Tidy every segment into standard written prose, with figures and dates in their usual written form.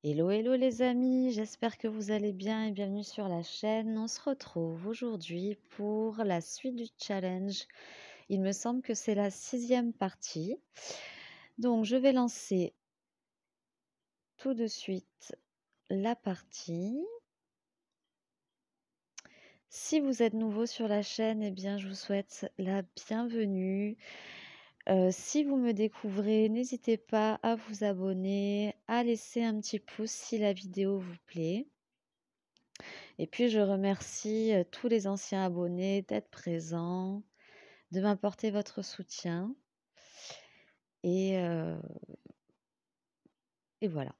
Hello, hello les amis, j'espère que vous allez bien et bienvenue sur la chaîne. On se retrouve aujourd'hui pour la suite du challenge. Il me semble que c'est la 6e partie. Donc je vais lancer tout de suite la partie. Si vous êtes nouveau sur la chaîne, eh bien je vous souhaite la bienvenue. Si vous me découvrez, n'hésitez pas à vous abonner, à laisser un petit pouce si la vidéo vous plaît. Et puis je remercie tous les anciens abonnés d'être présents, de m'apporter votre soutien. Et, et voilà.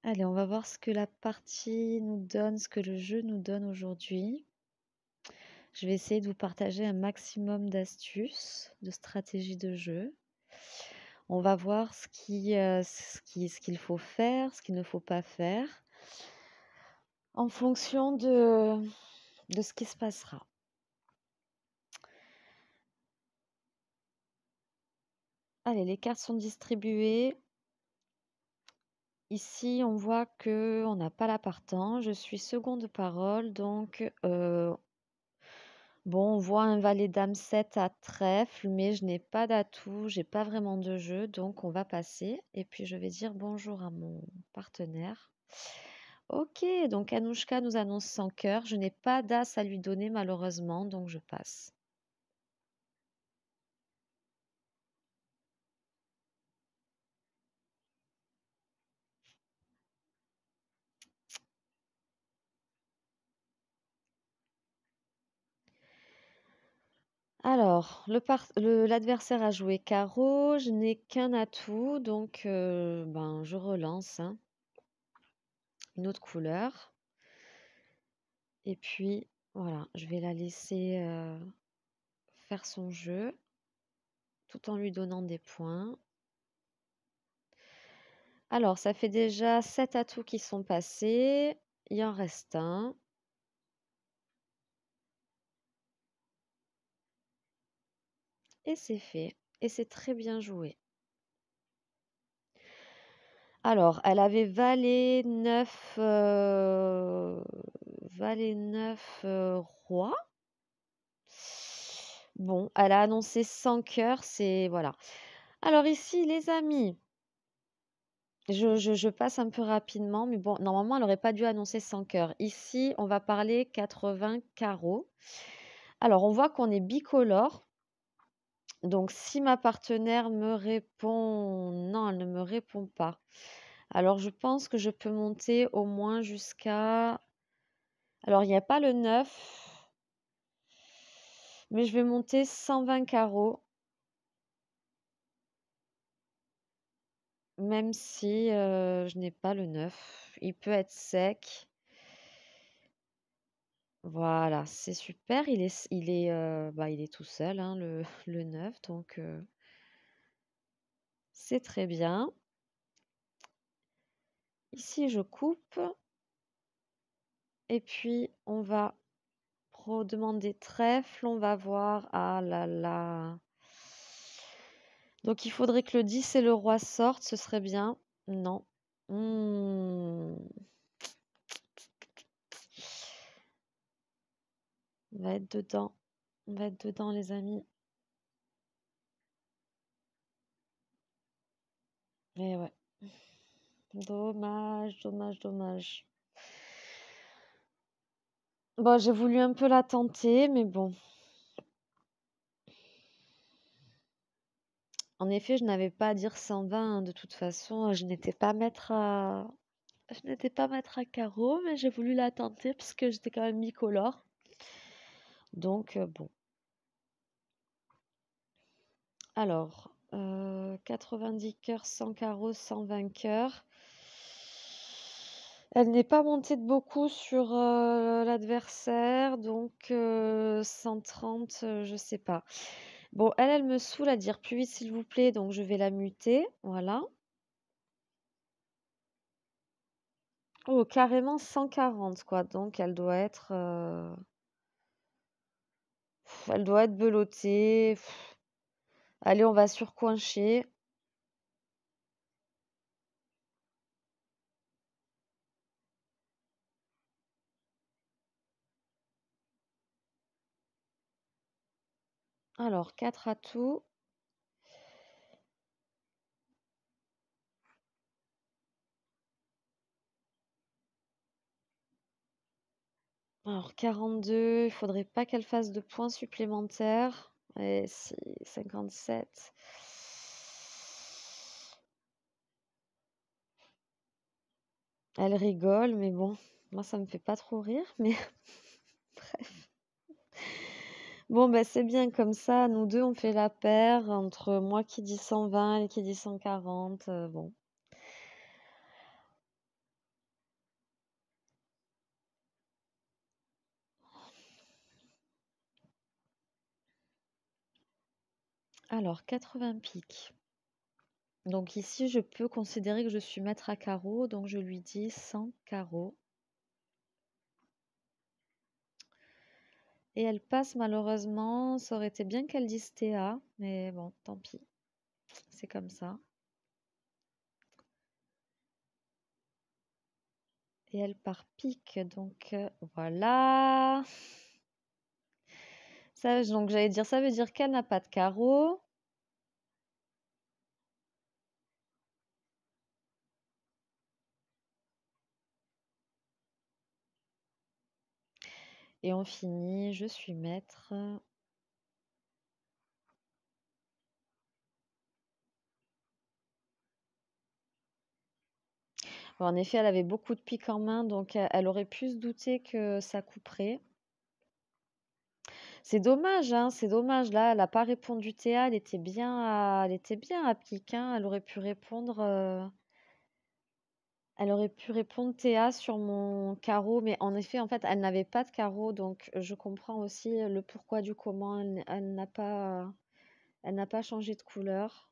Allez, on va voir ce que la partie nous donne, ce que le jeu nous donne aujourd'hui. Je vais essayer de vous partager un maximum d'astuces, de stratégies de jeu. On va voir ce qu'il faut faire, ce qu'il ne faut pas faire, en fonction de ce qui se passera. Allez, les cartes sont distribuées. Ici, on voit qu'on n'a pas la partant. Je suis seconde parole, donc bon, on voit un valet dame 7 à trèfle, mais je n'ai pas d'atout, j'ai pas vraiment de jeu, donc on va passer. Et puis je vais dire bonjour à mon partenaire. Ok, donc Anouchka nous annonce sans cœur. Je n'ai pas d'as à lui donner malheureusement, donc je passe. Alors, l'adversaire a joué carreau, je n'ai qu'un atout, donc ben, je relance, hein. Une autre couleur. Et puis, voilà, je vais la laisser faire son jeu, tout en lui donnant des points. Alors, ça fait déjà 7 atouts qui sont passés. Il en reste un. Et c'est fait. Et c'est très bien joué. Alors, elle avait valet 9, roi. Bon, elle a annoncé 100 cœurs, c'est... Voilà. Alors ici, les amis, je passe un peu rapidement, mais bon, normalement, elle n'aurait pas dû annoncer 100 cœurs. Ici, on va parler 80 carreaux. Alors, on voit qu'on est bicolore. Donc, si ma partenaire me répond... Non, elle ne me répond pas. Alors, je pense que je peux monter au moins jusqu'à... Alors, il n'y a pas le 9, mais je vais monter 120 carreaux. Même si je n'ai pas le 9. Il peut être sec. Voilà, c'est super. Il est tout seul, hein, le 9, donc c'est très bien. Ici, je coupe. Et puis, on va demander trèfle. On va voir. Ah là là. Donc, il faudrait que le 10 et le roi sortent. Ce serait bien. Non. On va être dedans. On va être dedans, les amis. Et ouais. Dommage, dommage, dommage. Bon, j'ai voulu un peu la tenter, mais bon. En effet, je n'avais pas à dire 120, hein, de toute façon, je n'étais pas maître à... Je n'étais pas maître à carreau, mais j'ai voulu la tenter parce que j'étais quand même bicolore. Donc, bon. Alors, 90 cœurs, 100 carreaux, 120 cœurs. Elle n'est pas montée de beaucoup sur l'adversaire, donc 130, je sais pas. Bon, elle me saoule à dire plus vite s'il vous plaît, donc je vais la muter, voilà. Oh, carrément 140 quoi, donc elle doit être belottée. Allez, on va surcoincher. Alors, 4 atouts. Alors, 42, il faudrait pas qu'elle fasse de points supplémentaires. Et si, 57. Elle rigole, mais bon, moi ça me fait pas trop rire, mais bref. Bon, bah c'est bien comme ça, nous deux on fait la paire entre moi qui dis 120 et qui dit 140. Bon. Alors, 80 piques. Donc ici, je peux considérer que je suis maître à carreau, donc je lui dis 100 carreaux. Et elle passe malheureusement, ça aurait été bien qu'elle dise TA, mais bon, tant pis, c'est comme ça. Et elle part pique, donc voilà. Ça, donc j'allais dire, ça veut dire qu'elle n'a pas de carreau. Et on finit, je suis maître. Bon, en effet, elle avait beaucoup de piques en main, donc elle aurait pu se douter que ça couperait. C'est dommage, hein, c'est dommage. Là, elle n'a pas répondu Théa, elle était bien à pique, hein. Elle aurait pu répondre Théa sur mon carreau, mais en effet, en fait, elle n'avait pas de carreau, donc je comprends aussi le pourquoi du comment. Elle n'a pas changé de couleur.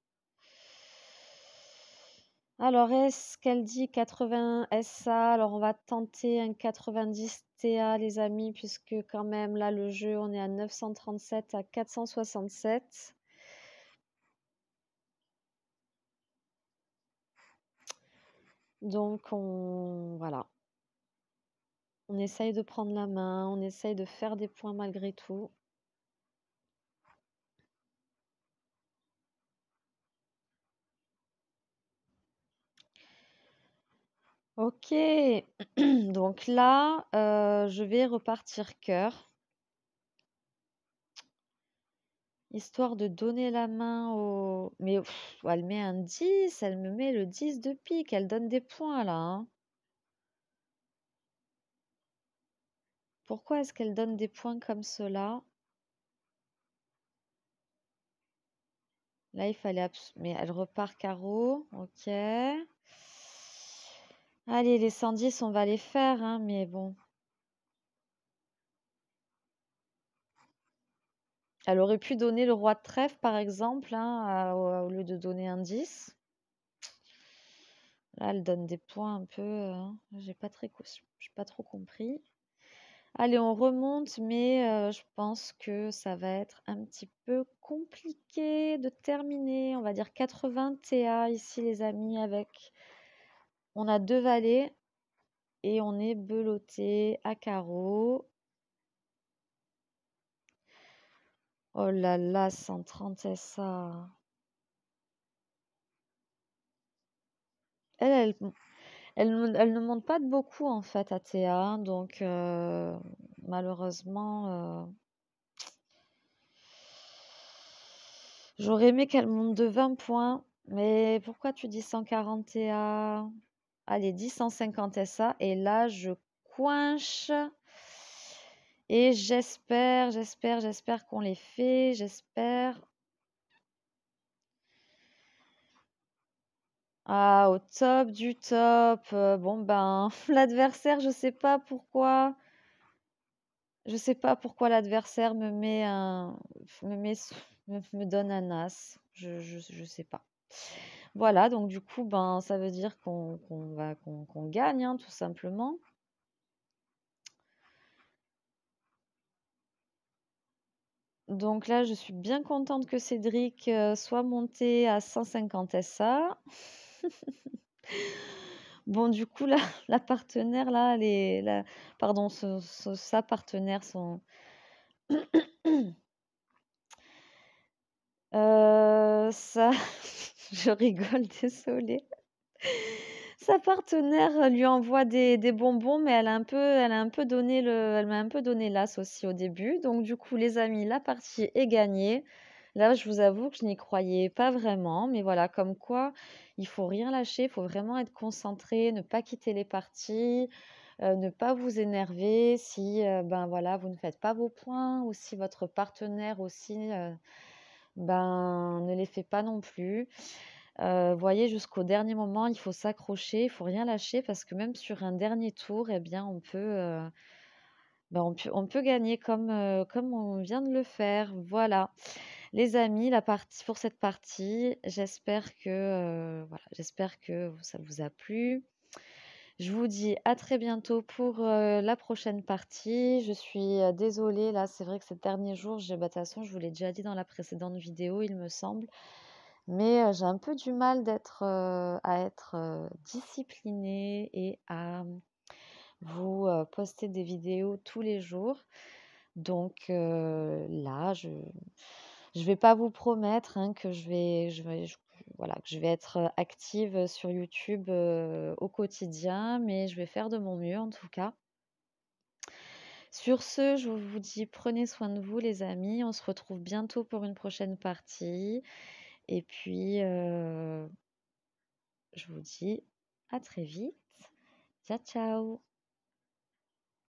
Alors, est-ce qu'elle dit 80 SA? Alors, on va tenter un 90 TA, les amis, puisque quand même, là, le jeu, on est à 937 à 467. Donc, voilà. On essaye de prendre la main, on essaye de faire des points malgré tout. Ok, donc là, je vais repartir cœur. Histoire de donner la main au... Mais elle met un 10, elle me met le 10 de pique, elle donne des points là, hein. Pourquoi est-ce qu'elle donne des points comme cela? Là, il fallait... Mais elle repart carreau, ok. Allez, les 110, on va les faire, hein, mais bon. Elle aurait pu donner le roi de trèfle, par exemple, hein, au lieu de donner un 10. Là, elle donne des points un peu... j'ai pas trop compris. Allez, on remonte, mais je pense que ça va être un petit peu compliqué de terminer. On va dire 80 TA ici, les amis, avec... On a 2 valets et on est belotté à carreau. Oh là là, 130 SA. Elle, elle ne monte pas de beaucoup en fait à TA, donc malheureusement, j'aurais aimé qu'elle monte de 20 points. Mais pourquoi tu dis 140 TA? Allez, dis 150 SA. Et là, je coinche. Et j'espère qu'on les fait. J'espère. Ah, au top du top. Bon ben, l'adversaire, je sais pas pourquoi. Je sais pas pourquoi l'adversaire me met me met, me donne un as. Je sais pas. Voilà, donc du coup, ben, ça veut dire qu'on gagne, hein, tout simplement. Donc là, je suis bien contente que Cédric, soit monté à 150 SA. Bon, du coup, là, la partenaire, là, pardon, sa partenaire, ça, je rigole, désolée. Sa partenaire lui envoie des bonbons, mais elle m'a un peu donné l'as aussi au début. Donc, du coup, les amis, la partie est gagnée. Là, je vous avoue que je n'y croyais pas vraiment, mais voilà, comme quoi, il faut rien lâcher, il faut vraiment être concentré, ne pas quitter les parties, ne pas vous énerver si, ben voilà, vous ne faites pas vos points ou si votre partenaire aussi, ben, ne les fait pas non plus. Voyez, jusqu'au dernier moment, il faut s'accrocher, il faut rien lâcher parce que même sur un dernier tour, eh bien, ben, on peut gagner comme on vient de le faire. Voilà. Les amis, la partie pour cette partie, voilà, j'espère que ça vous a plu. Je vous dis à très bientôt pour la prochaine partie. Je suis désolée, là, c'est vrai que ces derniers jours, bah, de toute façon, je vous l'ai déjà dit dans la précédente vidéo, il me semble, mais j'ai un peu du mal à être disciplinée et à vous poster des vidéos tous les jours. Donc là, je vais pas vous promettre hein, que voilà, que je vais être active sur YouTube au quotidien, mais je vais faire de mon mieux en tout cas. Sur ce, je vous dis prenez soin de vous les amis. On se retrouve bientôt pour une prochaine partie. Et puis, je vous dis à très vite. Ciao, ciao!